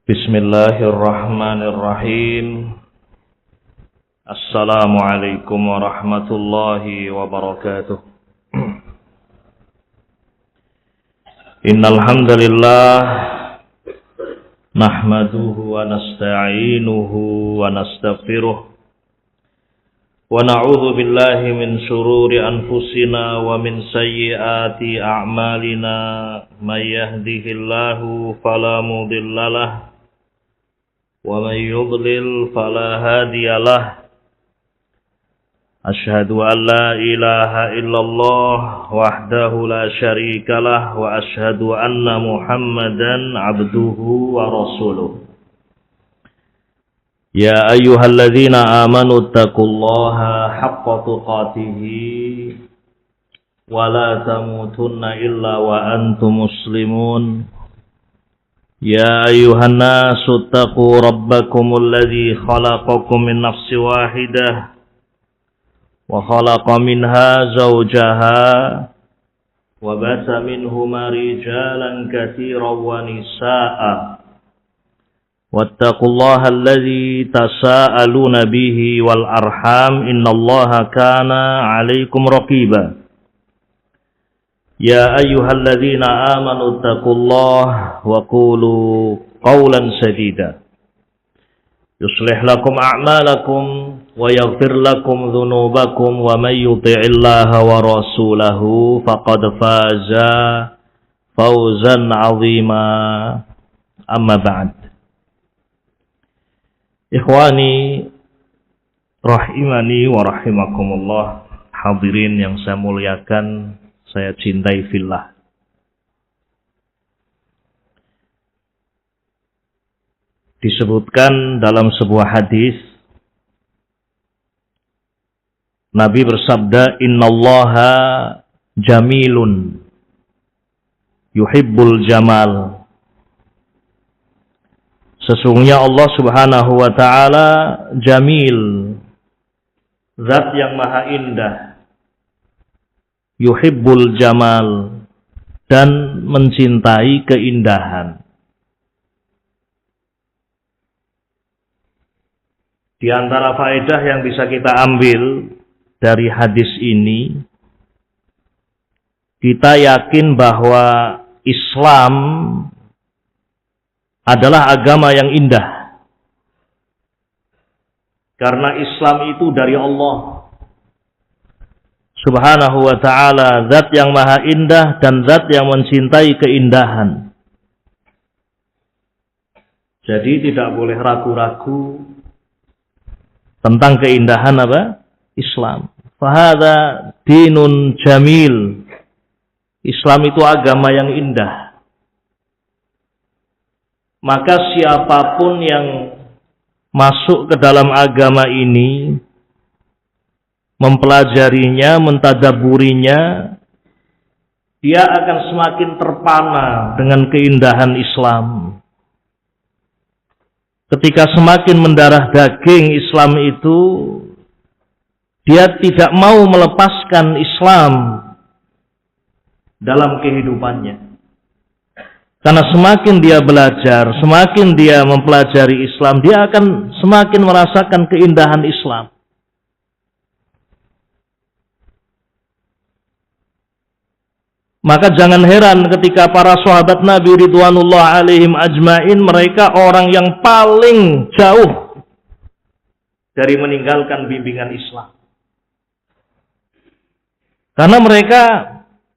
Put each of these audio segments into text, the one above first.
Bismillahirrahmanirrahim. Assalamualaikum warahmatullahi wabarakatuh. Innal hamdalillah nahmaduhu wa nasta'inuhu wa nastaghfiruh wa na'udzu billahi min shururi anfusina wa min sayyiati a'malina. May yahdihillahu fala mudhillalah wa man yudlil fala hadiyalah. Asyhadu an la ilaha illallah wahdahu la syarikalah wa asyhadu anna Muhammadan abduhu wa rasuluh. Ya ayyuhalladzina amanu taqullaha haqqa tuqatih wa la tamutunna illa wa antum muslimun. Ya ayuhan nasu taqu rabbakumul ladzi khalaqakum min nafsin wahidah wa khalaqa minha zawjaha wa batha minhuma rijalan katsiran wa nisaa'a wattaqullaha alladzi tasaaluna bihi wal arham innallaha kana 'alaikum raqiba. Ya ayyuhalladzina amanu taqullaha wa qulu qawlan sadida yuslih lakum a'malakum wa yaghfir lakum dhunubakum wa may yuti'illaha wa rasulahu faqad faza fawzan 'azima. Amma ba'd. Ikhwani rahimani wa rahimakumullah, hadirin yang saya muliakan, saya cintai fillah. Disebutkan dalam sebuah hadis, Nabi bersabda, innallaha jamilun yuhibbul jamal. Sesungguhnya Allah subhanahu wa ta'ala jamil, zat yang maha indah, yuhibbul jamal, dan mencintai keindahan. Di antara faedah yang bisa kita ambil dari hadis ini, kita yakin bahwa Islam adalah agama yang indah. Karena Islam itu dari Allah subhanahu wa ta'ala, zat yang maha indah dan zat yang mencintai keindahan. Jadi tidak boleh ragu-ragu tentang keindahan apa? Islam. Fahadha dinun jamil. Islam itu agama yang indah. Maka siapapun yang masuk ke dalam agama ini, mempelajarinya, mentadaburinya, dia akan semakin terpana dengan keindahan Islam. Ketika semakin mendarah daging Islam itu, dia tidak mau melepaskan Islam dalam kehidupannya. Karena semakin dia belajar, semakin dia mempelajari Islam, dia akan semakin merasakan keindahan Islam. Maka jangan heran ketika para sahabat Nabi ridwanullah alaihim ajmain, mereka orang yang paling jauh dari meninggalkan bimbingan Islam. Karena mereka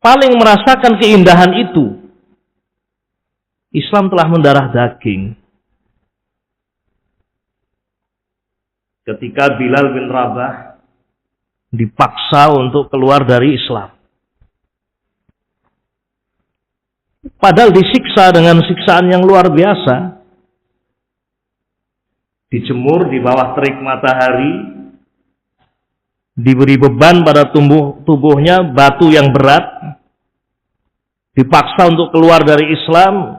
paling merasakan keindahan itu. Islam telah mendarah daging. Ketika Bilal bin Rabah dipaksa untuk keluar dari Islam. Padahal disiksa dengan siksaan yang luar biasa. Dijemur di bawah terik matahari. Diberi beban pada tubuhnya, batu yang berat. Dipaksa untuk keluar dari Islam.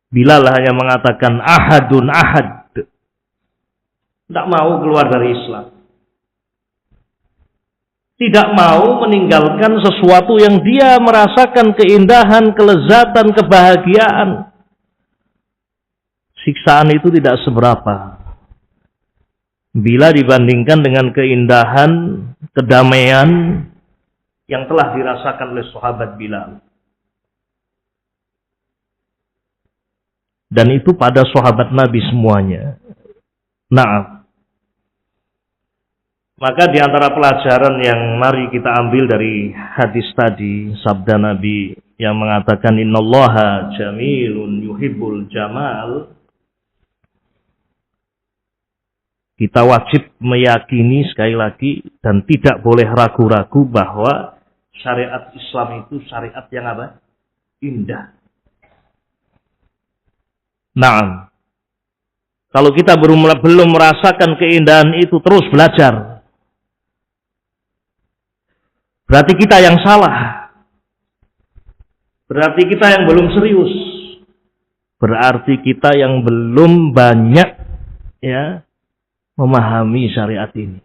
Bilal hanya mengatakan ahadun ahad. Tidak mau keluar dari Islam. tidak mau meninggalkan sesuatu yang dia merasakan keindahan, kelezatan, kebahagiaan. siksaan itu tidak seberapa bila dibandingkan dengan keindahan, kedamaian yang telah dirasakan oleh sahabat Bilal. Dan itu pada sahabat Nabi semuanya. Nah, maka di antara pelajaran yang mari kita ambil dari hadis tadi, sabda Nabi yang mengatakan innallaha jamilun yuhibbul jamal, kita wajib meyakini sekali lagi dan tidak boleh ragu-ragu bahwa syariat Islam itu syariat yang apa? Indah. Nah, kalau kita belum merasakan keindahan itu, terus belajar. Berarti kita yang salah. Berarti kita yang belum serius. Berarti kita yang belum banyak ya memahami syariat ini.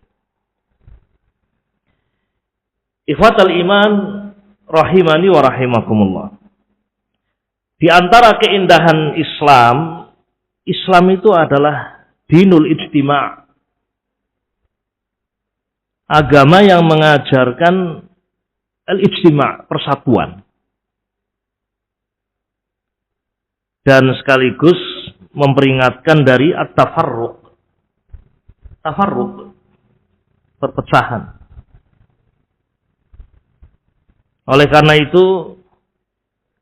Ikhwatal iman rahimani wa rahimakumullah. Di antara keindahan Islam, Islam itu adalah dinul ijtima'. Agama yang mengajarkan al-ijtima', persatuan. Dan sekaligus memperingatkan dari at-tafarruq. Tafarruq, perpecahan. Oleh karena itu,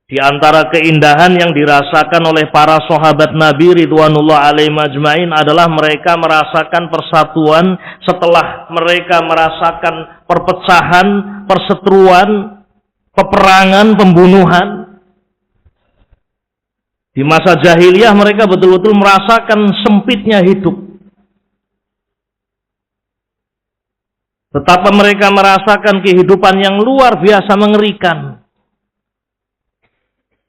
di antara keindahan yang dirasakan oleh para sahabat Nabi ridwanullah alaihim ajmain adalah mereka merasakan persatuan setelah mereka merasakan perpecahan, perseteruan, peperangan, pembunuhan. Di masa jahiliyah mereka betul-betul merasakan sempitnya hidup. Betapa mereka merasakan kehidupan yang luar biasa mengerikan.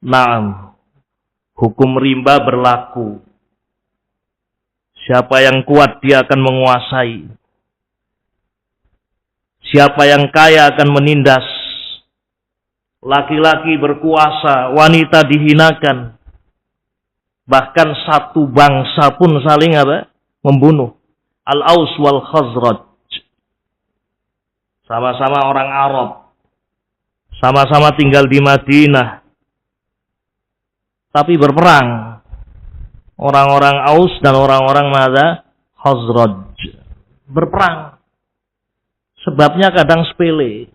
Naam, hukum rimba berlaku. Siapa yang kuat dia akan menguasai. Siapa yang kaya akan menindas. Laki-laki berkuasa, wanita dihinakan. Bahkan satu bangsa pun saling apa? Membunuh. Al-Aus wal Khazraj. Sama-sama orang Arab. Sama-sama tinggal di Madinah. Tapi berperang. Orang-orang Aus dan orang-orang Khazraj. Berperang. Sebabnya kadang sepele.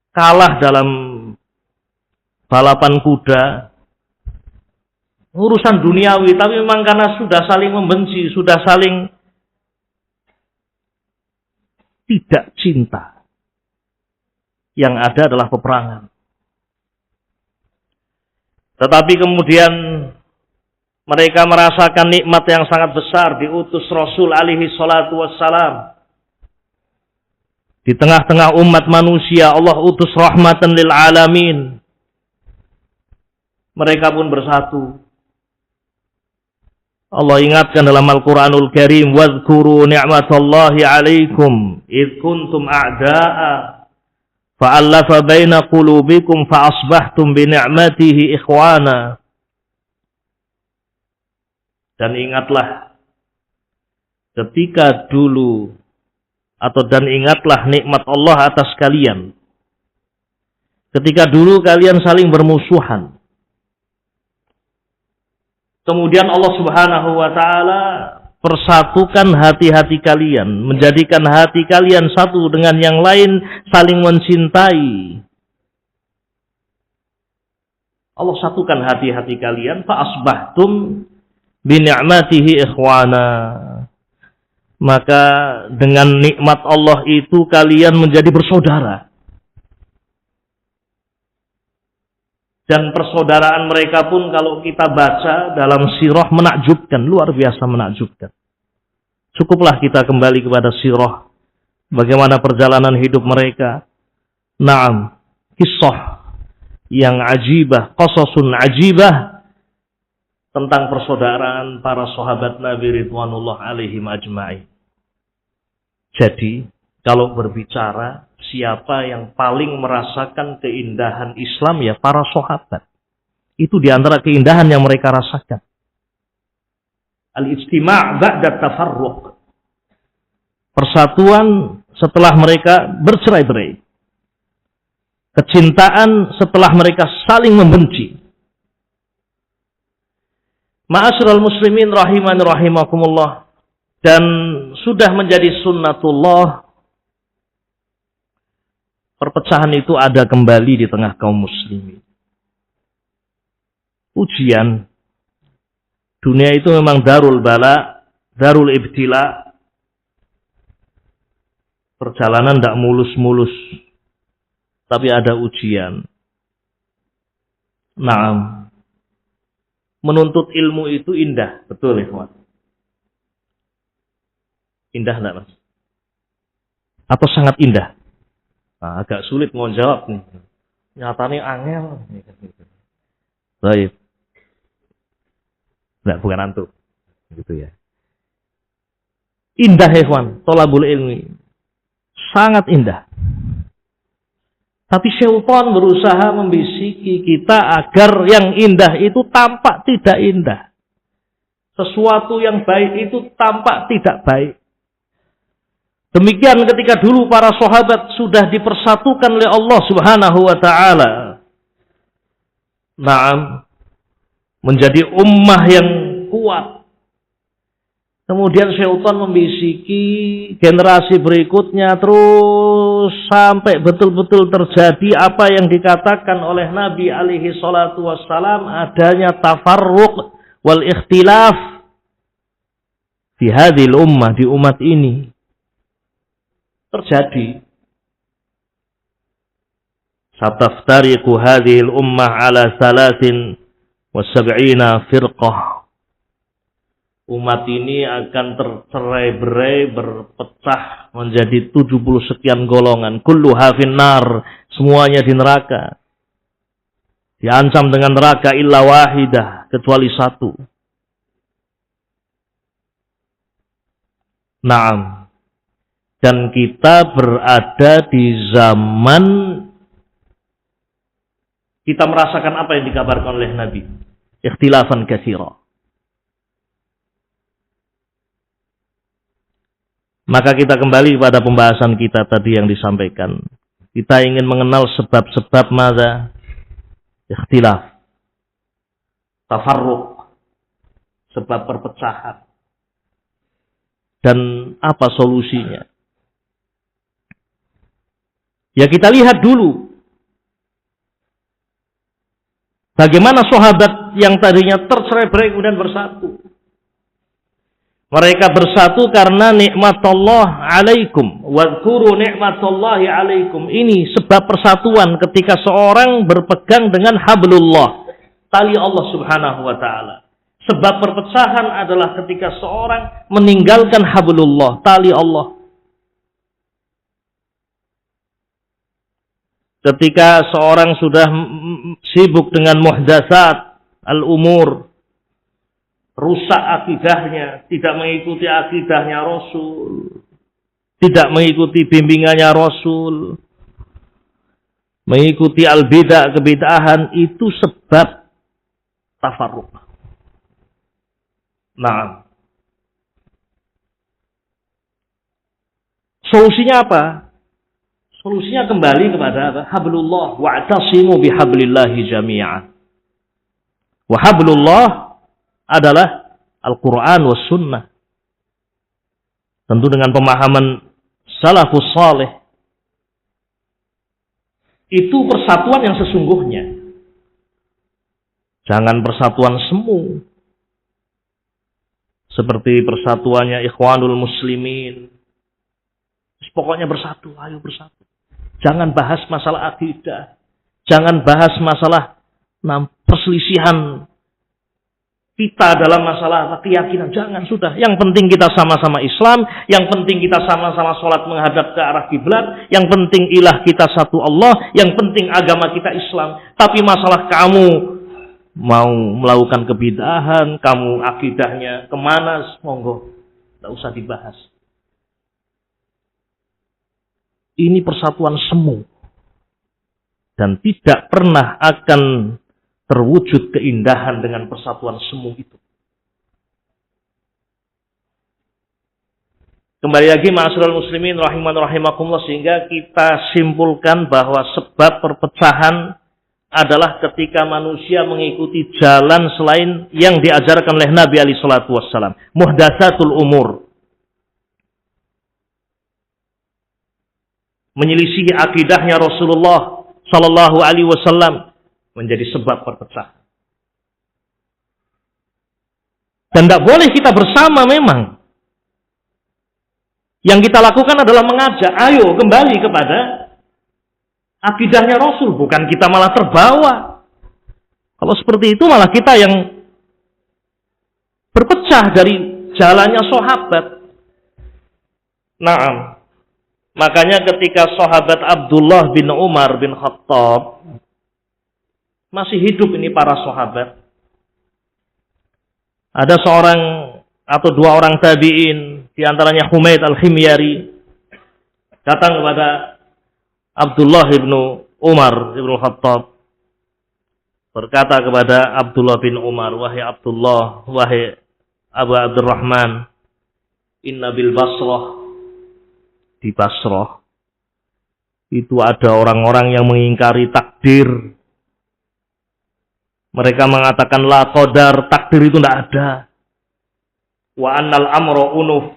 Kalah dalam balapan kuda. Urusan duniawi. Tapi memang karena sudah saling membenci. Sudah saling tidak cinta. Yang ada adalah peperangan. Tetapi kemudian mereka merasakan nikmat yang sangat besar diutus Rasul alaihi salatu wassalam. Di tengah-tengah umat manusia Allah utus rahmatan lil alamin. Mereka pun bersatu. Allah ingatkan dalam Al-Quranul Karim, "Wadhkuru ni'matallahi 'alaikum id kuntum a'da'a fa'allafa baina qulubikum fa'asbahtum bi ni'matihi ikhwana." Dan ingatlah ketika dulu dan ingatlah nikmat Allah atas kalian. Ketika dulu kalian saling bermusuhan. Kemudian Allah Subhanahu wa taala persatukan hati-hati kalian, menjadikan hati kalian satu dengan yang lain, saling mencintai. Allah satukan hati-hati kalian, fa asbahtum bi ni'matihi ikhwana. Maka dengan nikmat Allah itu kalian menjadi bersaudara. Dan persaudaraan mereka pun kalau kita baca dalam sirah menakjubkan, luar biasa menakjubkan. Cukuplah kita kembali kepada sirah, bagaimana perjalanan hidup mereka. Naam, kisah yang ajibah, qasasun ajibah tentang persaudaraan para sahabat Nabi ridwanullah alaihim ajma'in. Jadi, kalau berbicara siapa yang paling merasakan keindahan Islam, ya para sahabat. Itu di antara keindahan yang mereka rasakan. Al-ijtima' ba'da tafarruq. Persatuan setelah mereka bercerai-berai. Kecintaan setelah mereka saling membenci. Ma'asyiral muslimin rahimani rahimakumullah. Dan sudah menjadi sunnatullah, perpecahan itu ada kembali di tengah kaum muslimin. Ujian. Dunia itu memang darul bala, darul ibtila. Perjalanan tidak mulus-mulus. Tapi ada ujian. Naam. Menuntut ilmu itu indah. Betul, ikhwan. Indah enggak, Mas? Atau sangat indah? Nah, agak sulit mau jawab nih. Nyatanya angel. Baik. Enggak, bukan antum. Gitu ya. Indah, ikhwan. Thalabul ilmi. Sangat indah. Tapi syaitan berusaha membisiki kita agar yang indah itu tampak tidak indah. Sesuatu yang baik itu tampak tidak baik. Demikian ketika dulu para sahabat sudah dipersatukan oleh Allah Subhanahu wa taala. Naam, menjadi ummah yang kuat. Kemudian syaitan membisiki generasi berikutnya terus sampai betul-betul terjadi apa yang dikatakan oleh Nabi alaihi salatu wassalam, adanya tafarruq wal ikhtilaf di hadhil ummah, di umat ini. Terjadi. Sataftariqu hadhil ummah ala 73 firqah. Umat ini akan tercerai-berai, berpecah menjadi 70 sekian golongan. Kulluha finnar, semuanya di neraka. Diancam dengan neraka illa wahidah, kecuali satu. Naam. Dan kita berada di zaman kita merasakan apa yang dikabarkan oleh Nabi. Ikhtilafan katsira. Maka kita kembali pada pembahasan kita tadi yang disampaikan. Kita ingin mengenal sebab-sebab mada ikhtilaf, tafarruq, sebab perpecahan, dan apa solusinya. Ya kita lihat dulu bagaimana sahabat yang tadinya tercerai-berai kemudian bersatu. Mereka bersatu karena nikmatullah alaikum. Wadhkuru nikmatullahi alaikum. Ini sebab persatuan ketika seorang berpegang dengan hablullah, tali Allah Subhanahu wa taala. Sebab perpecahan adalah ketika seorang meninggalkan hablullah, tali Allah. Ketika seorang sudah sibuk dengan muhdatsat al-umur, rusak akidahnya, tidak mengikuti akidahnya Rasul, tidak mengikuti bimbingannya Rasul, mengikuti al-bid'ah, kebid'ahan, itu sebab tafarruq. Nah, solusinya apa? Solusinya kembali kepada apa? Hablullah, wa'tasimu bihablillahi jami'an. Wa hablullah adalah Al-Quran was sunnah. Tentu dengan pemahaman salafus saleh. Itu persatuan yang sesungguhnya. Jangan persatuan semu. Seperti persatuannya Ikhwanul Muslimin. Pokoknya bersatu, ayo bersatu. Jangan bahas masalah akidah. Jangan bahas masalah perselisihan kita dalam masalah keyakinan. Jangan, sudah. Yang penting kita sama-sama Islam. Yang penting kita sama-sama sholat menghadap ke arah kiblat. Yang penting ilah kita satu Allah. Yang penting agama kita Islam. Tapi masalah kamu mau melakukan kebid'ahan, kamu akidahnya kemana, monggo, tidak usah dibahas. Ini persatuan semu. Dan tidak pernah akan terwujud keindahan dengan persatuan semu itu. Kembali lagi ma'asyiral muslimin rahiman rahimakumullah, sehingga kita simpulkan bahwa sebab perpecahan adalah ketika manusia mengikuti jalan selain yang diajarkan oleh Nabi alaihi salatu wassalam. Muhdatsatul umur. Menyelisihi akidahnya Rasulullah sallallahu alaihi wasallam menjadi sebab perpecahan. Dan tidak boleh kita bersama memang. Yang kita lakukan adalah mengajak, ayo kembali kepada akidahnya Rasul, bukan kita malah terbawa. Kalau seperti itu malah kita yang berpecah dari jalannya sahabat. Naam. Makanya ketika sahabat Abdullah bin Umar bin Khattab masih hidup, ini para sahabat, ada seorang atau dua orang tabi'in, di antaranya Humaid al-Himyari, datang kepada Abdullah bin Umar bin Khattab, berkata kepada Abdullah bin Umar, wahai Abdullah, wahai Abu Abdurrahman, inna bil Basrah, di Basrah itu ada orang-orang yang mengingkari takdir. Mereka mengatakan la qadar, takdir itu tidak ada. Wa annal amra unuf,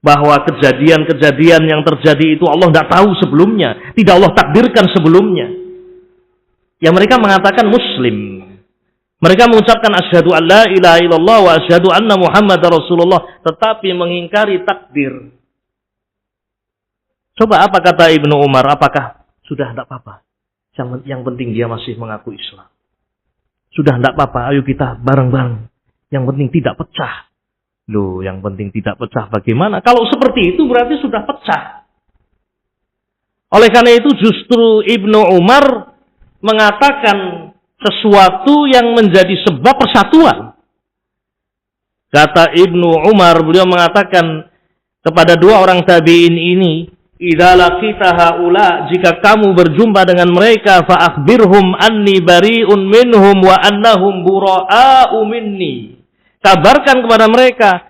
bahwa kejadian-kejadian yang terjadi itu Allah tidak tahu sebelumnya, tidak Allah takdirkan sebelumnya. Ya, mereka mengatakan muslim. Mereka mengucapkan asyhadu an la ilaha illallah wa asyhadu anna Muhammadar Rasulullah, tetapi mengingkari takdir. Coba apa kata Ibnu Umar? Apakah sudah tidak apa-apa? Yang penting dia masih mengaku Islam. Sudah tidak apa-apa, ayo kita bareng-bareng. Yang penting tidak pecah. Loh, yang penting tidak pecah bagaimana? Kalau seperti itu berarti sudah pecah. Oleh karena itu justru Ibnu Umar mengatakan sesuatu yang menjadi sebab persatuan. Kata Ibnu Umar, beliau mengatakan kepada dua orang tabi'in ini, idza laqita haula, jika kamu berjumpa dengan mereka, fa akhbirhum anni bari'un minhum wa annahum bura'a'u minni. Kabarkan kepada mereka,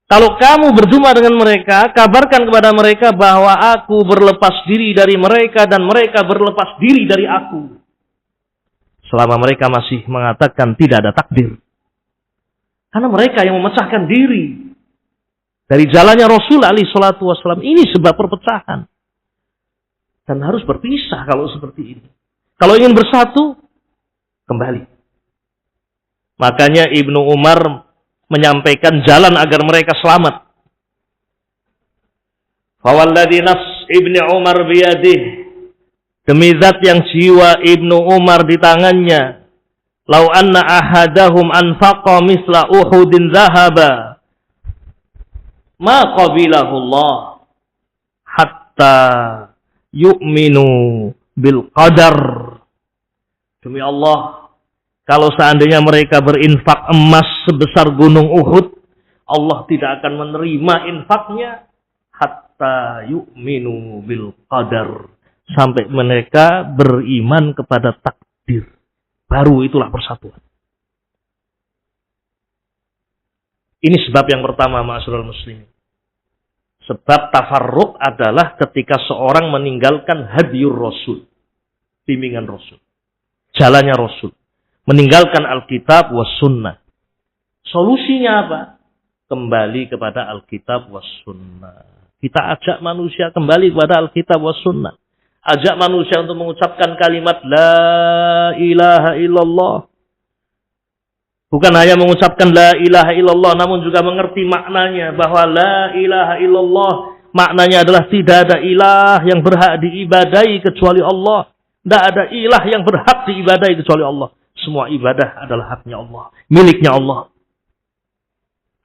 kalau kamu berjumpa dengan mereka, kabarkan kepada mereka bahwa aku berlepas diri dari mereka dan mereka berlepas diri dari aku. Selama mereka masih mengatakan tidak ada takdir. Karena mereka yang memecahkan diri dari jalannya Rasul alaihi salatu wassalam. Ini sebab perpecahan. Dan harus berpisah kalau seperti ini. Kalau ingin bersatu, kembali. Makanya Ibnu Umar menyampaikan jalan agar mereka selamat. Fawalladzi nafs Ibnu Umar biyadih, demi zat yang jiwa Ibnu Umar di tangannya, lau anna ahadahum anfaqa misla Uhudin zahaba ma qabilahu Allah hatta yu'minu bil qadar. Demi Allah, kalau seandainya mereka berinfak emas sebesar gunung Uhud, Allah tidak akan menerima infaknya hatta yu'minu bil qadar, sampai mereka beriman kepada takdir. Baru itulah persatuan. Ini sebab yang pertama, ma'asyiral muslimin. Sebab tafarruq adalah ketika seorang meninggalkan hadiyur Rasul, bimbingan Rasul, jalannya Rasul. Meninggalkan Alkitab was sunnah. Solusinya apa? Kembali kepada Alkitab was sunnah. Kita ajak manusia kembali kepada Alkitab was sunnah. Ajak manusia untuk mengucapkan kalimat la ilaha illallah. Bukan hanya mengucapkan la ilaha illallah, namun juga mengerti maknanya, bahwa la ilaha illallah maknanya adalah tidak ada ilah yang berhak diibadai kecuali Allah. Tidak ada ilah yang berhak diibadai kecuali Allah. Semua ibadah adalah haknya Allah, miliknya Allah.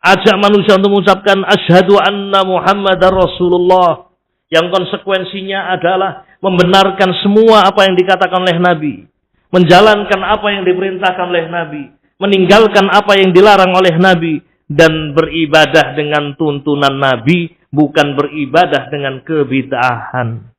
Ajak manusia untuk mengucapkan asyhadu anna Muhammadar Rasulullah, yang konsekuensinya adalah membenarkan semua apa yang dikatakan oleh Nabi, menjalankan apa yang diperintahkan oleh Nabi, meninggalkan apa yang dilarang oleh Nabi, dan beribadah dengan tuntunan Nabi, bukan beribadah dengan kebid'ahan.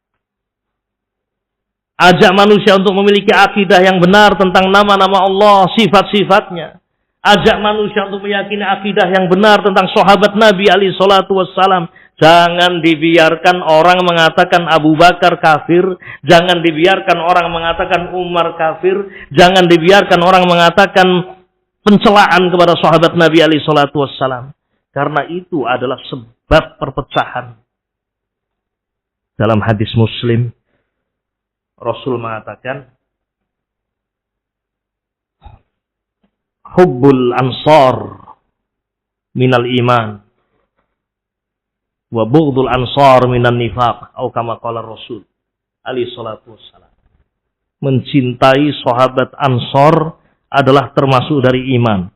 Ajak manusia untuk memiliki akidah yang benar tentang nama-nama Allah, sifat-sifatnya. Ajak manusia untuk meyakini akidah yang benar tentang sahabat Nabi alaihi salatu wassalam, Jangan dibiarkan orang mengatakan Abu Bakar kafir. Jangan dibiarkan orang mengatakan Umar kafir. Jangan dibiarkan orang mengatakan pencelaan kepada sahabat Nabi alaihi salatu wassalam. Karena itu adalah sebab perpecahan. Dalam hadis Muslim, Rasul mengatakan, Hubbul ansar minal iman. Wa bughdul ansar minan nifaq, atau kama qala Rasul alaihi salatu wassalam. Mencintai sahabat Ansor adalah termasuk dari iman.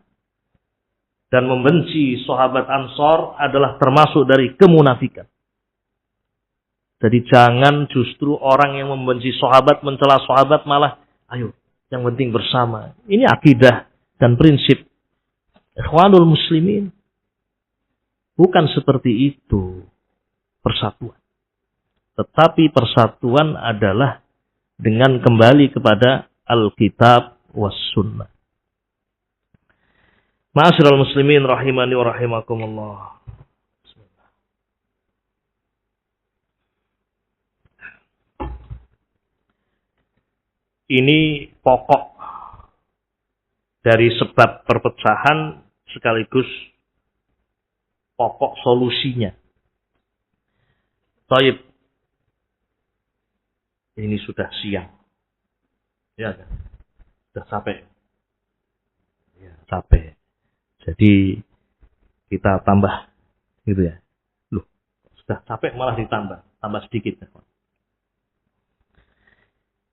Dan membenci sahabat Ansor adalah termasuk dari kemunafikan. Jadi jangan justru orang yang membenci sahabat, mencela sahabat, malah ayo yang penting bersama. Ini akidah dan prinsip Ikhwanul Muslimin. Bukan seperti itu persatuan. Tetapi persatuan adalah dengan kembali kepada Alkitab was Sunnah. Ma'asyiral muslimin rahimani wa rahimakumullah. Ini pokok dari sebab perpecahan sekaligus pokok solusinya. Taib. Ini sudah siang. Ya, sudah capek. Ya, capek. Jadi kita tambah gitu ya. Loh, sudah capek malah ditambah, tambah sedikit.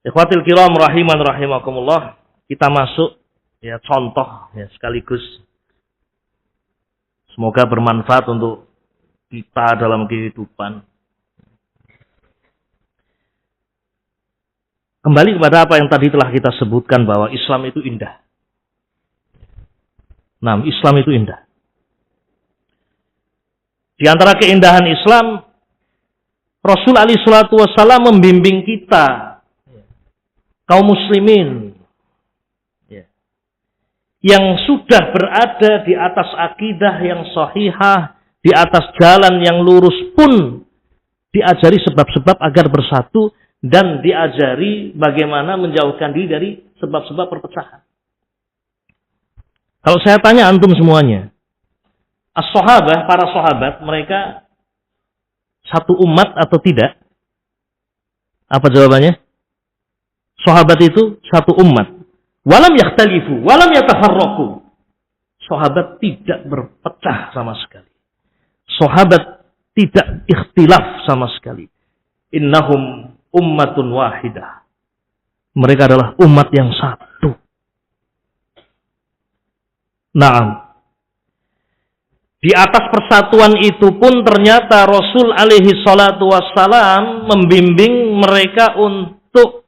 Ikhwatil kiram rahiman rahimakumullah, kita masuk ya contoh ya sekaligus semoga bermanfaat untuk kita dalam kehidupan. Kembali kepada apa yang tadi telah kita sebutkan bahwa Islam itu indah. Nah, Islam itu indah. Di antara keindahan Islam, Rasul alaihi salatu wassalam membimbing kita, kaum muslimin, yang sudah berada di atas akidah yang sahihah, di atas jalan yang lurus pun, diajari sebab-sebab agar bersatu, dan diajari bagaimana menjauhkan diri dari sebab-sebab perpecahan. Kalau saya tanya antum semuanya, as-sahabah, para sahabat, mereka satu umat atau tidak? Apa jawabannya? Sahabat itu satu umat. Walam yakhtalifu, walam yatafarraqu. Sahabat tidak berpecah sama sekali. Sahabat tidak ikhtilaf sama sekali. Innahum ummatun wahidah. Mereka adalah umat yang satu. Naam. Di atas persatuan itu pun ternyata Rasul alaihi salatu wassalam membimbing mereka untuk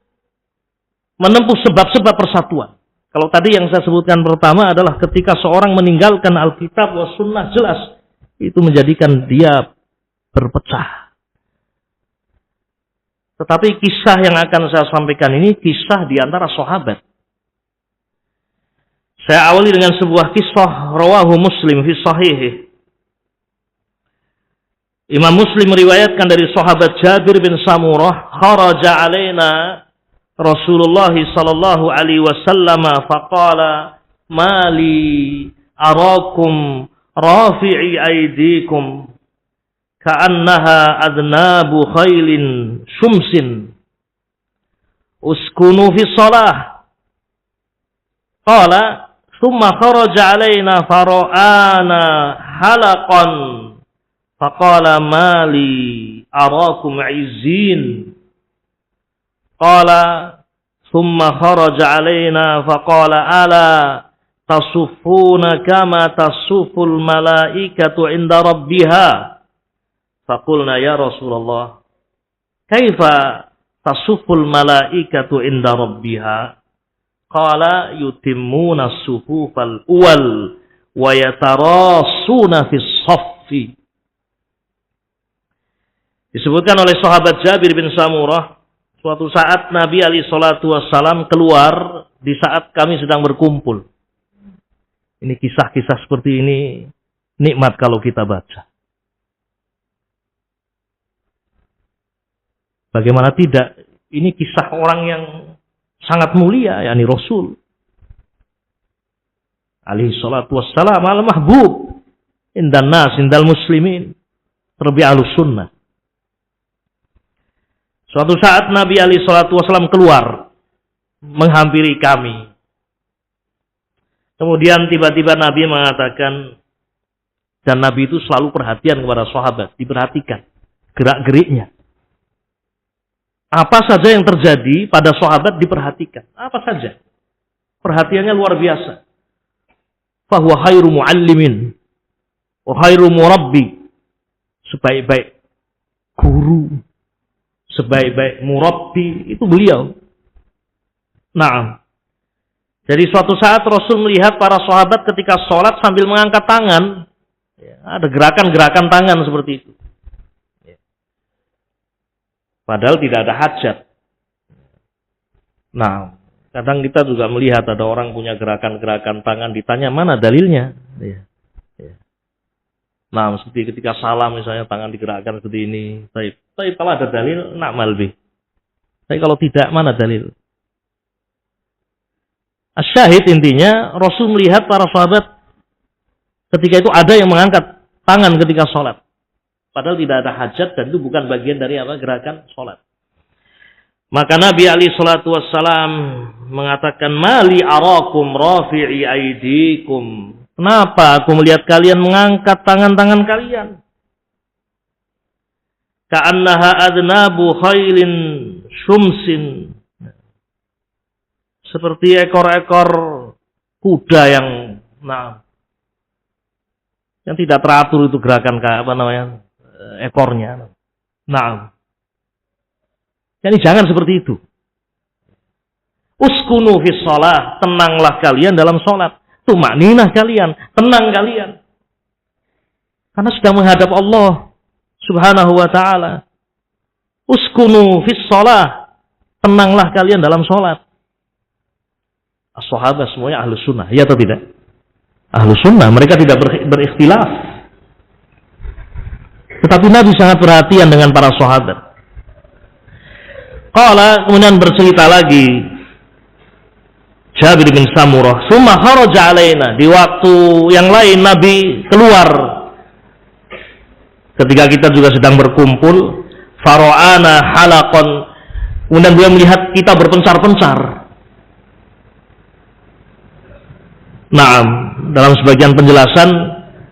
menempuh sebab-sebab persatuan. Kalau tadi yang saya sebutkan pertama adalah ketika seorang meninggalkan Alkitab was Sunnah, jelas itu menjadikan dia berpecah. Tetapi kisah yang akan saya sampaikan ini kisah di antara sahabat. Saya awali dengan sebuah kisah rawahu Muslim fi sahihih. Imam Muslim meriwayatkan dari sahabat Jabir bin Samurah, kharaja alaina Rasulullah sallallahu alaihi wasallam faqala mali arakum rafi'i aydikum ka'annaha adnabu khailin shumsin uskunu fi shalah. Qala thumma kharaja alaina fara'ana halaqan faqala mali arakum izzin. Qala thumma kharaja alaina faqala ala tasuffuna kama tasufful malaikatu inda rabbiha. Faqulna ya Rasulullah kaifa tasufful malaikatu inda rabbiha? Qala yutimmuna as-sufufal awwal wa yatarassuna fis saffi. Disebutkan oleh sahabat Jabir bin Samurah, suatu saat Nabi alaihi salatu wassalam keluar di saat kami sedang berkumpul. Ini kisah-kisah seperti ini nikmat kalau kita baca. Bagaimana tidak? Ini kisah orang yang sangat mulia, yakni Rasul alaihi salatu wassalam, al-mahbub indan nas, indal muslimin, terlebih ahlus sunnah. Suatu saat Nabi alaihi salatu wassalam keluar menghampiri kami. Kemudian tiba-tiba Nabi mengatakan, dan Nabi itu selalu perhatian kepada sahabat, diperhatikan gerak-geriknya. Apa saja yang terjadi pada sahabat diperhatikan. Apa saja. Perhatiannya luar biasa. Fahuwa khairu muallimin wa khairu murabbi. Sebaik-baik guru, sebaik-baik murabbi itu beliau. Naam. Jadi suatu saat Rasul melihat para sahabat ketika sholat sambil mengangkat tangan. Ada gerakan-gerakan tangan seperti itu. Padahal tidak ada hajat. Nah, kadang kita juga melihat ada orang punya gerakan-gerakan tangan, ditanya mana dalilnya. Nah, seperti ketika salam misalnya tangan digerakkan seperti ini. Tapi kalau ada dalil, na'mal bih. Tapi kalau tidak, mana dalil? Asyahid intinya, Rasul melihat para sahabat ketika itu ada yang mengangkat tangan ketika sholat. Padahal tidak ada hajat dan itu bukan bagian dari gerakan sholat. Maka Nabi alaihi salatu wassalam mengatakan, mali arakum rafi'i aidikum. Kenapa aku melihat kalian mengangkat tangan-tangan kalian? Ka'annaha adnabu khailin syumsin. Seperti ekor-ekor kuda yang tidak teratur itu gerakan ekornya. Nah, jadi jangan seperti itu. Uskunu fis shalah, tenanglah kalian dalam sholat. Tumakninah kalian, tenang kalian. Karena sudah menghadap Allah Subhanahu wa ta'ala. Uskunu fis shalah, tenanglah kalian dalam sholat. As-sahabat semuanya ahlus sunnah, ya atau tidak? Ahlus sunnah, mereka tidak berikhtilaf. Tetapi Nabi sangat perhatian dengan para sahabat. Qala, kemudian bercerita lagi Jabir bin Samurah, "Tsumma kharaja alaina." Di waktu yang lain Nabi keluar ketika kita juga sedang berkumpul, fara'ana halaqan. Kemudian beliau melihat kita berpencar-pencar. Naam, dalam sebagian penjelasan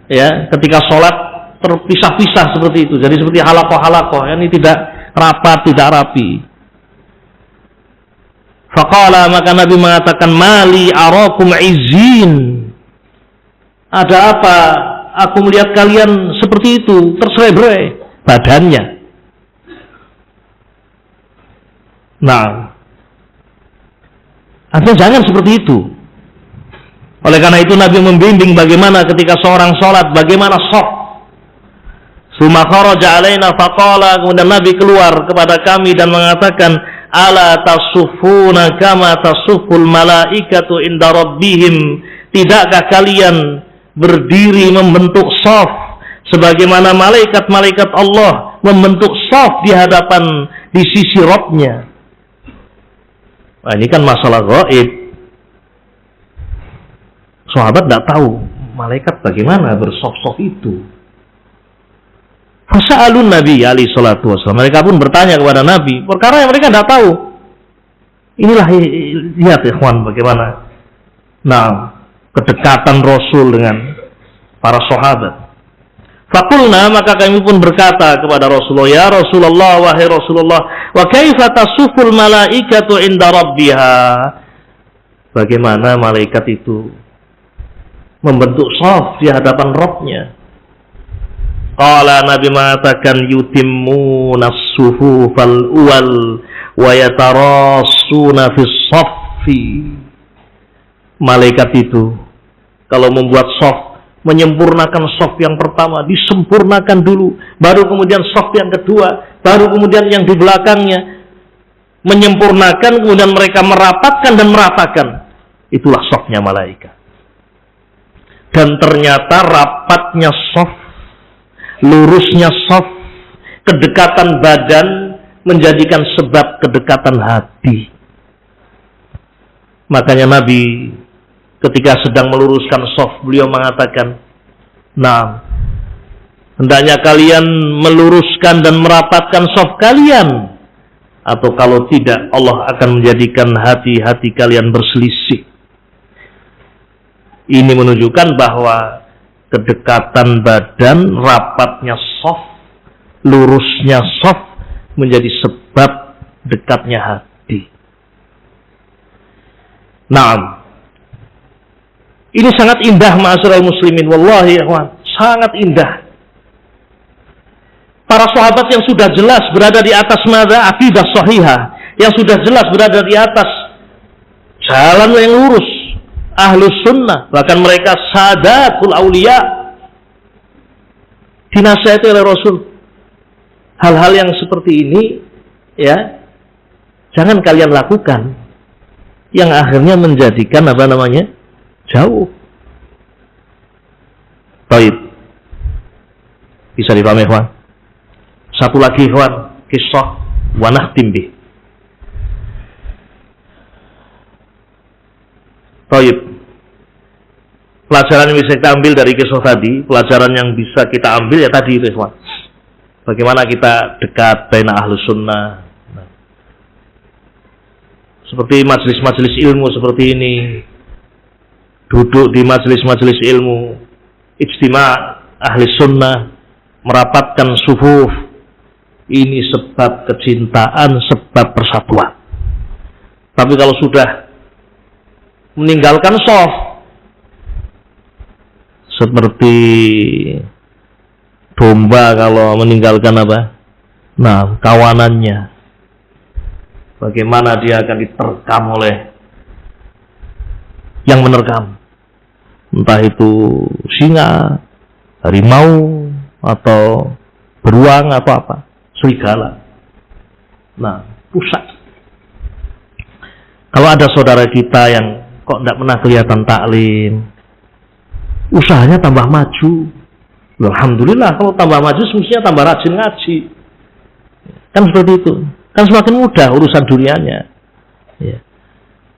ya, ketika sholat terpisah-pisah seperti itu. Jadi seperti halaqah-halaqah, ini tidak rapat, tidak rapi. Faqala, maka Nabi mengatakan, mali arakum izin. Ada apa? Aku melihat kalian seperti itu, terserai-berai badannya. Nah, artinya jangan seperti itu. Oleh karena itu Nabi membimbing bagaimana ketika seorang sholat, bagaimana shaf. Summa kharaja alaina faqala, kemudian Nabi keluar kepada kami dan mengatakan, ala tasufuna kama tasuful malaikatu inda rabbihim. Tidakkah kalian berdiri membentuk shaf sebagaimana malaikat-malaikat Allah membentuk shaf di hadapan, di sisi Rabb-nya. Nah, ini kan masalah gaib. Sahabat tidak tahu malaikat bagaimana bersaf-saf itu. Fasa'alun Nabi alaihi salatu wassalam. Mereka pun bertanya kepada Nabi perkara yang mereka tidak tahu. Inilah, lihat ikhwan bagaimana kedekatan Rasul dengan para sahabat. Faqulna, maka kami pun berkata kepada Rasulullah, ya Rasulullah, wahai Rasulullah, wa kaifa tasuful malaikatu inda rabbiha. Bagaimana malaikat itu membentuk shaf di hadapan Rabb-nya? Qala, Nabi mengatakan, yutimmuna as-sufufal uwal wa yatarassuna fis shaffi. Malaikat itu kalau membuat shaf, menyempurnakan shaf yang pertama, disempurnakan dulu, baru kemudian shaf yang kedua, baru kemudian yang di belakangnya menyempurnakan, kemudian mereka merapatkan dan meratakan. Itulah shafnya malaikat. Dan ternyata rapatnya shaf, lurusnya shaf, kedekatan badan menjadikan sebab kedekatan hati. Makanya Nabi ketika sedang meluruskan shaf, beliau mengatakan, nah, hendaknya kalian meluruskan dan merapatkan shaf kalian, atau kalau tidak Allah akan menjadikan hati-hati kalian berselisih. Ini menunjukkan bahwa kedekatan badan, rapatnya shaf, lurusnya shaf menjadi sebab dekatnya hati. Naam. Ini sangat indah ma'asyiral muslimin, wallahi ya ikhwan, sangat indah. Para sahabat yang sudah jelas berada di atas madza aqidah sahihah, yang sudah jelas berada di atas jalan yang lurus, ahlus sunnah, bahkan mereka sadatul aulia, dinasihati oleh Rasul. Hal-hal yang seperti ini, ya, jangan kalian lakukan, yang akhirnya menjadikan apa namanya, jauh. Baik, bisa dipahami, ikhwan. Satu lagi, ikhwan, kisah wanah timbi. Baik, pelajaran yang bisa kita ambil dari kisah tadi, pelajaran yang bisa kita ambil ya tadi, ikhwan. Bagaimana kita dekat baina ahlus sunnah. Seperti majelis-majelis ilmu seperti ini, duduk di majelis-majelis ilmu, ijtima' ahli sunnah, merapatkan sufuf, ini sebab kecintaan, sebab persatuan. Tapi kalau sudah meninggalkan shaf, seperti domba kalau meninggalkan apa? Nah, kawanannya. Bagaimana dia akan diterkam oleh yang menerkam. Entah itu singa, harimau, atau beruang, atau apa. Serigala. Nah, pusat. Kalau ada saudara kita yang kok tidak pernah kelihatan taklim, usahanya tambah maju. Alhamdulillah, kalau tambah maju semestinya tambah rajin ngaji. Kan seperti itu. Kan semakin mudah urusan dunianya. Ya.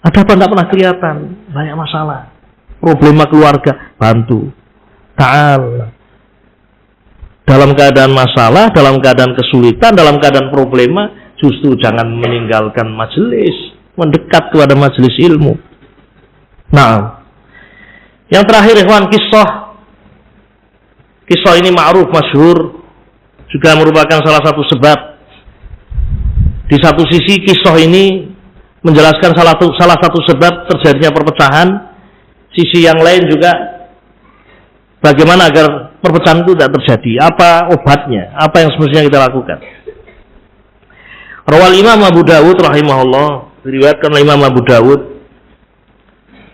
Ada apa tidak pernah kelihatan? Banyak masalah. Problema keluarga, bantu. Ta'al. Dalam keadaan masalah, dalam keadaan kesulitan, dalam keadaan problema, justru jangan meninggalkan majelis. Mendekat kepada majelis ilmu. Nah, yang terakhir, ikhwan, kisah. Kisah ini ma'ruf, masyhur. Juga merupakan salah satu sebab. Di satu sisi kisah ini menjelaskan salah satu sebab terjadinya perpecahan. Sisi yang lain juga bagaimana agar perpecahan itu tidak terjadi. Apa obatnya? Apa yang semestinya kita lakukan? Rawal Imam Abu Dawud rahimahullah, diriwayatkan oleh Imam Abu Dawud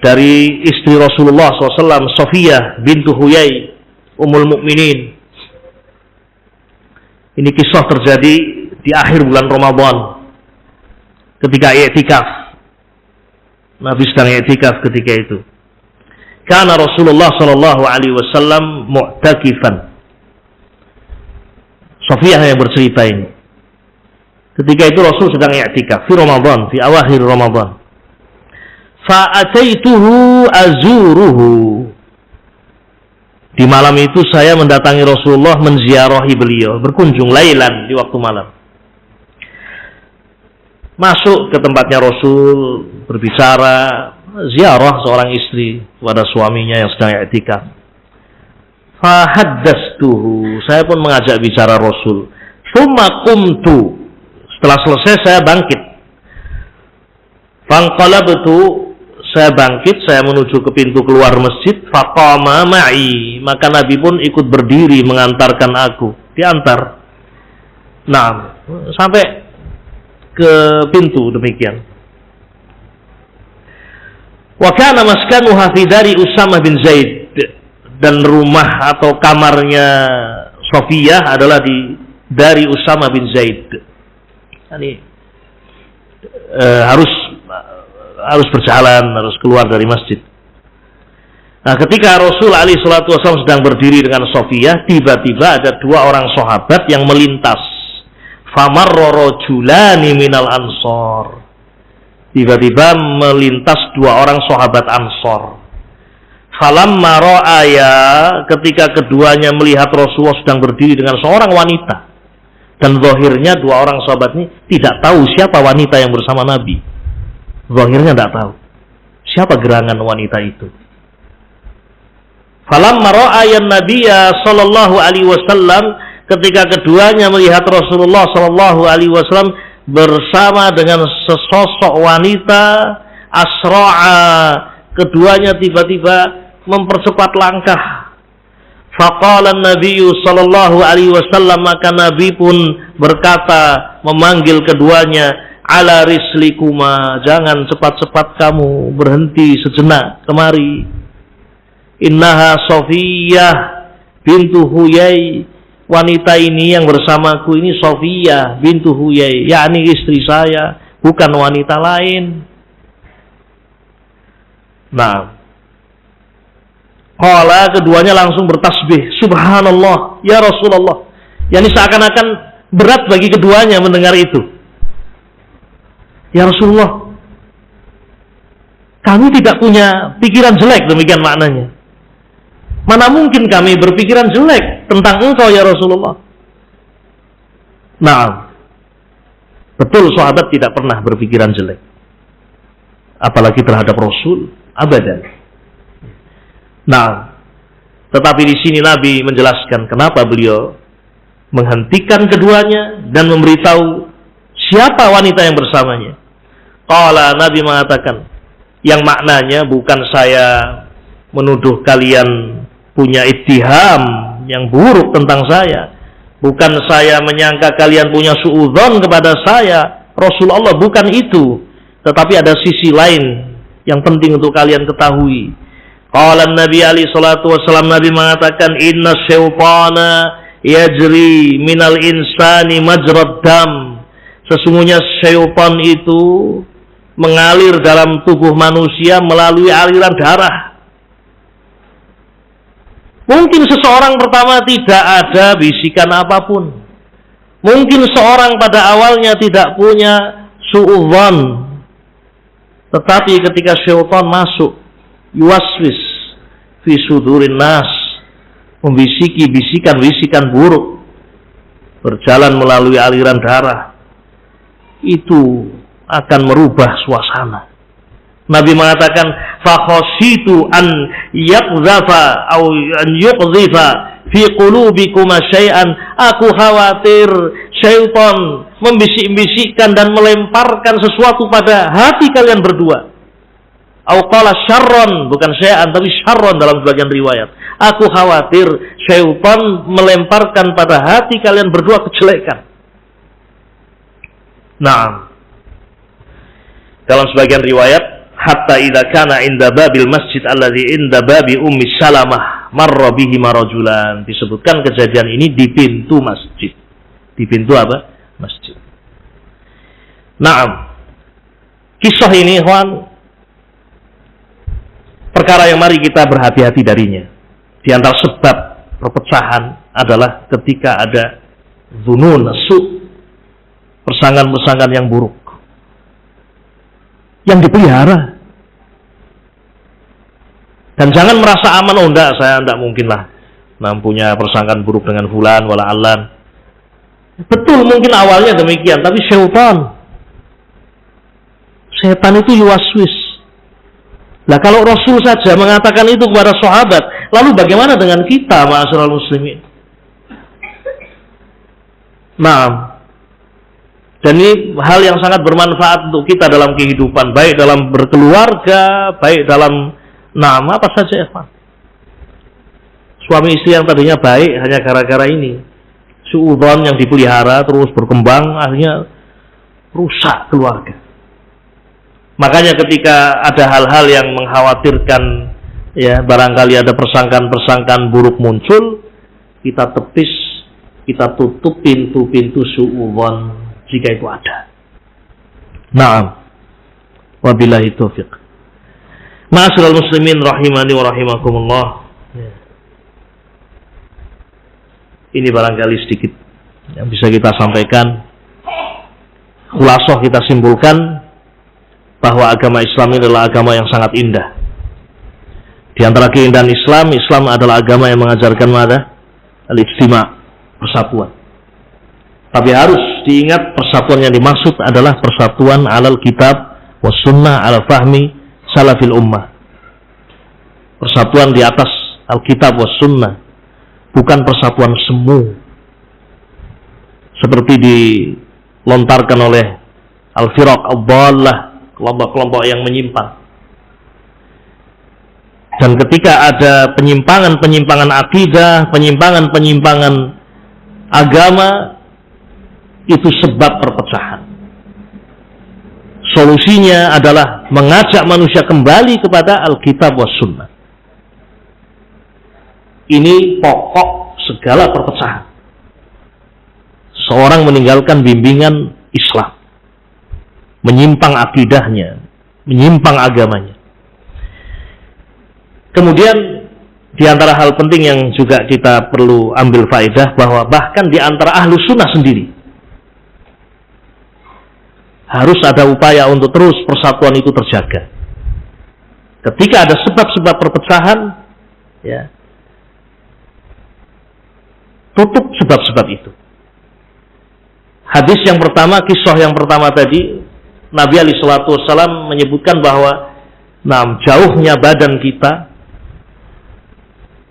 dari istri Rasulullah SAW, Sofiyah bintu Huyai, Ummul Mukminin. Ini kisah terjadi di akhir bulan Ramadan ketika i'tikaf. Nabi sedang i'tikaf ketika itu. Karena Rasulullah sallallahu alaihi wasallam mu'takifan. Sofiyah yang bercerita ini. Ketika itu Rasul sedang i'tikaf di Ramadan, di akhir Ramadan. Fa'ataituhu azuruhu. Di malam itu saya mendatangi Rasulullah, menziarahi beliau, berkunjung lailan di waktu malam. Masuk ke tempatnya Rasul, berbicara, ziarah seorang istri kepada suaminya yang sedang i'tikaf. Fahaddastuhu, saya pun mengajak bicara Rasul. Tsumma qumtu, setelah selesai saya bangkit. Fanqalabtu, saya bangkit, saya menuju ke pintu keluar masjid. Faqama ma'i, maka Nabi pun ikut berdiri mengantarkan aku, diantar. Nah, sampai ke pintu demikian. Wa kana maskanuha fi dari Usamah bin Zaid, dan rumah atau kamarnya Sofiyah adalah di dari Usamah bin Zaid. Ini harus berjalan, harus keluar dari masjid. Nah, ketika Rasul alaihi salatu wasallam sedang berdiri dengan Sofiyah, tiba-tiba ada dua orang sahabat yang melintas. Famarra rajulani minal ansor. Tiba-tiba melintas dua orang sahabat Ansor. Falamma ra'aya, ketika keduanya melihat Rasulullah sedang berdiri dengan seorang wanita. Dan zahirnya dua orang sahabat ini tidak tahu siapa wanita yang bersama Nabi. Zahirnya tidak tahu siapa gerangan wanita itu. Falamma ra'aya Nabiyya sallallahu alaihi wasallam, ketika keduanya melihat Rasulullah sallallahu alaihi wasallam bersama dengan sesosok wanita, asra'a, keduanya tiba-tiba mempercepat langkah. Faqala Nabiyyu sallallahu alaihi wasallam, maka Nabi pun berkata memanggil keduanya, ala rislikuma, jangan cepat-cepat kamu, berhenti sejenak, kemari. Innaha Safiyah bintu Huyai, wanita ini yang bersamaku ini Safiyah bintu Huyai, yakni istri saya, bukan wanita lain. Nah, qala, keduanya langsung bertasbih, subhanallah ya Rasulullah. Yani seakan-akan berat bagi keduanya mendengar itu. Ya Rasulullah, kami tidak punya pikiran jelek, demikian maknanya. Mana mungkin kami berpikiran jelek tentang engkau ya Rasulullah. Nah, betul sahabat tidak pernah berpikiran jelek, apalagi terhadap Rasul, abadan. Nah, tetapi di sini Nabi menjelaskan kenapa beliau menghentikan keduanya dan memberitahu siapa wanita yang bersamanya. Qala, Nabi mengatakan, yang maknanya bukan saya menuduh kalian punya ittiham yang buruk tentang saya, bukan saya menyangka kalian punya suudzon kepada saya, Rasulullah, bukan itu. Tetapi ada sisi lain yang penting untuk kalian ketahui. Qala Nabi alaihi salatu wasallam, Nabi mengatakan, inna syaitana yajri minal insani majrad dam. Sesungguhnya syaitan itu mengalir dalam tubuh manusia melalui aliran darah. Mungkin seseorang pertama tidak ada bisikan apapun. Mungkin seorang pada awalnya tidak punya suudzon. Tetapi ketika syaitan masuk, yuwaswis fi sudurin nas, membisiki bisikan-bisikan buruk, berjalan melalui aliran darah, itu akan merubah suasana. Nabi mengatakan, fakhashitu an yaqdhafa atau an yuqdhifa fi qulubikum syai'an, aku khawatir syaitan membisik-bisikkan dan melemparkan sesuatu pada hati kalian berdua. Au qala syarron, bukan syai'an tapi syarron dalam sebagian riwayat. Aku khawatir syaitan melemparkan pada hati kalian berdua kejelekan. Nah, dalam sebagian riwayat, hatta idza kana inda babil masjid alladzi inda babi ummi Salamah marra bihi marajulan. Disebutkan kejadian ini di pintu masjid. Di pintu apa? Masjid. Naam. Kisah ini, ikhwan, perkara yang mari kita berhati-hati darinya. Di antara sebab perpecahan adalah ketika ada dzunun su', persangkaan-persangkaan yang buruk yang dipelihara. Dan jangan merasa aman, oh enggak, saya enggak mungkin lah punya persangkaan buruk dengan fulan wala allan. Betul, mungkin awalnya demikian, tapi setan itu yuwaswis. Nah, kalau Rasul saja mengatakan itu kepada sahabat, lalu bagaimana dengan kita, ma'asyiral muslimin? Nah, dan ini hal yang sangat bermanfaat untuk kita dalam kehidupan, baik dalam berkeluarga, baik dalam apa saja, ya, Pak. Suami istri yang tadinya baik hanya gara-gara ini, suudzon yang dipelihara terus berkembang, akhirnya rusak keluarga. Makanya ketika ada hal-hal yang mengkhawatirkan, ya, barangkali ada persangkaan-persangkaan buruk muncul, kita tepis, kita tutup pintu-pintu suudzon jika itu ada. Naam. Wabillahi taufiq. Ma'asyiral muslimin rahimani wa rahimakumullah. Ini barangkali sedikit yang bisa kita sampaikan Khulasah kita simpulkan bahwa agama Islam ini adalah agama yang sangat indah. Di antara keindahan Islam, Islam adalah agama yang mengajarkan al-ijtima', persatuan. Tapi harus diingat persatuan yang dimaksud adalah persatuan alal kitab was sunnah ala fahmi salafil ummah. Persatuan di atas Alkitab was sunnah, bukan persatuan semu seperti dilontarkan oleh al-firaq ad-dhallah, kelompok-kelompok yang menyimpang. Dan ketika ada penyimpangan-penyimpangan akidah, penyimpangan-penyimpangan agama, itu sebab perpecahan. Solusinya adalah mengajak manusia kembali kepada Alkitab was sunnah. Ini pokok segala perpecahan. Seorang meninggalkan bimbingan Islam, menyimpang akidahnya, menyimpang agamanya. Kemudian di antara hal penting yang juga kita perlu ambil faedah, bahwa bahkan di antara ahlu sunnah sendiri harus ada upaya untuk terus persatuan itu terjaga. Ketika ada sebab-sebab perpecahan, ya, tutup sebab-sebab itu. Hadis yang pertama, kisah yang pertama tadi, Nabi SAW menyebutkan bahwa jauhnya badan kita,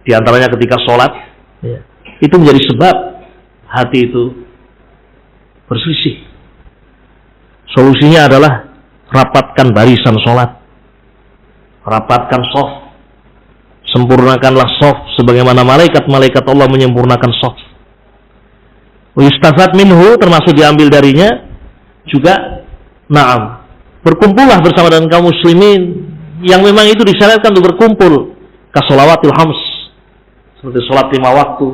di antaranya ketika sholat, ya, itu menjadi sebab hati itu berselisih. Solusinya adalah rapatkan barisan sholat, rapatkan shaf, sempurnakanlah shaf sebagaimana malaikat-malaikat Allah menyempurnakan shaf. Yustafad minhu, termasuk diambil darinya juga, berkumpullah bersama dengan kaum muslimin yang memang itu disyaratkan untuk berkumpul, kasolawatil hams, seperti sholat 5 waktu,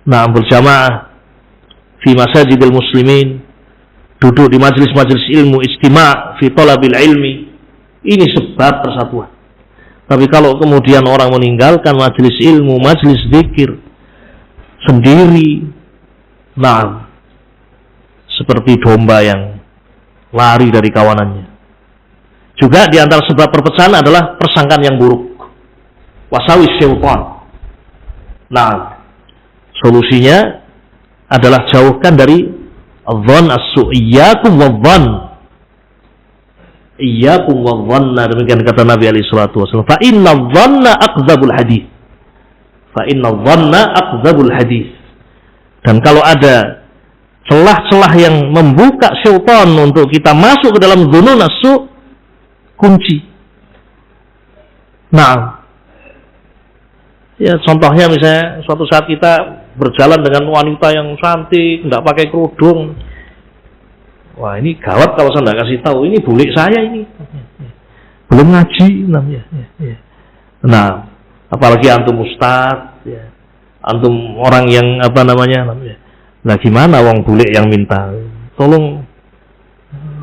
berjamaah fi masajidil muslimin, duduk di majelis-majelis ilmu, ijtima' fi talabil ilmi. Ini sebab persatuan. Tapi kalau kemudian orang meninggalkan majelis ilmu, majelis zikir sendiri, seperti domba yang lari dari kawanannya. Juga di antara sebab perpecahan adalah persangkaan yang buruk, wasawis syaitan. Solusinya adalah jauhkan dari Adh-dhann as-su', iyyakum wadh-dhann. Iyyakum wadh-dhanna, demikian kata Nabi alaihi salatu wasallam. Fa inna adh-dhanna aqdzabul hadits. Fa inna adh-dhanna aqdzabul hadits. Dan kalau ada celah-celah yang membuka syaitan untuk kita masuk ke dalam dhunun as-su', kunci. Ya, contohnya misalnya suatu saat kita berjalan dengan wanita yang cantik, tidak pakai kerudung. Wah, ini gawat kalau saya tidak kasih tahu. Ini bule saya ini. Belum ngaji namanya. Apalagi antum ustaz, ya. Antum orang yang namanya. Nah, gimana wong bule yang minta? Tolong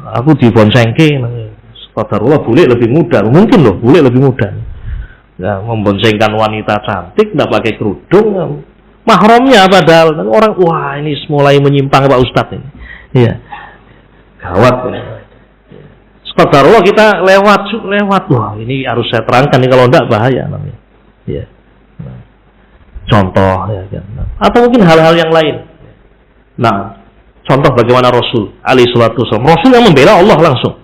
aku dibonsengke. Qadarullah, bule lebih mudah. Mungkin loh, bule lebih mudah. Ya, membonsengkan wanita cantik, tidak pakai kerudung, mahramnya padahal orang, wah ini mulai menyimpang Pak Ustadz ini. Iya. Gawat ini. Qadarullah kita lewat, wah ini harus saya terangkan nih, kalau enggak bahaya namanya. Iya. Contoh ya kan. Atau mungkin hal-hal yang lain. Contoh bagaimana Rasul alaihi salatu wasallam. Rasul yang membela Allah langsung.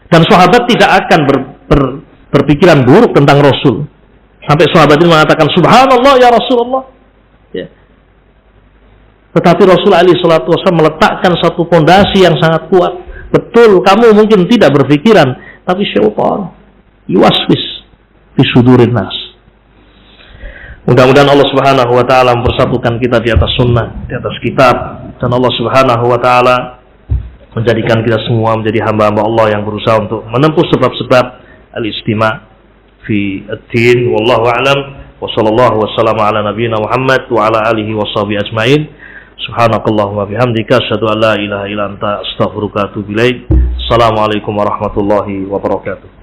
Dan sahabat tidak akan berpikiran buruk tentang Rasul. Sampai sahabat ini mengatakan, subhanallah ya Rasulullah. Ya. Tetapi Rasul alaihi salatu wasallam meletakkan satu pondasi yang sangat kuat. Betul, kamu mungkin tidak berpikiran, tapi syaitan yuwaswis fi sudurin nas. Mudah-mudahan Allah Subhanahu wa taala mempersatukan kita di atas sunnah, di atas kitab, dan Allah Subhanahu wa taala menjadikan kita semua menjadi hamba-hamba Allah yang berusaha untuk menempuh sebab-sebab al-istima' fi ad-din. Wallahu a'lam. Wa sallallahu wassalamu ala nabiyyina Muhammad wa ala alihi washabihi ajmain. Subhanakallahumma bihamdika asyhadu an la ilaha illa anta astaghfiruka wa atubu ilaik. Assalamualaikum warahmatullahi wabarakatuh.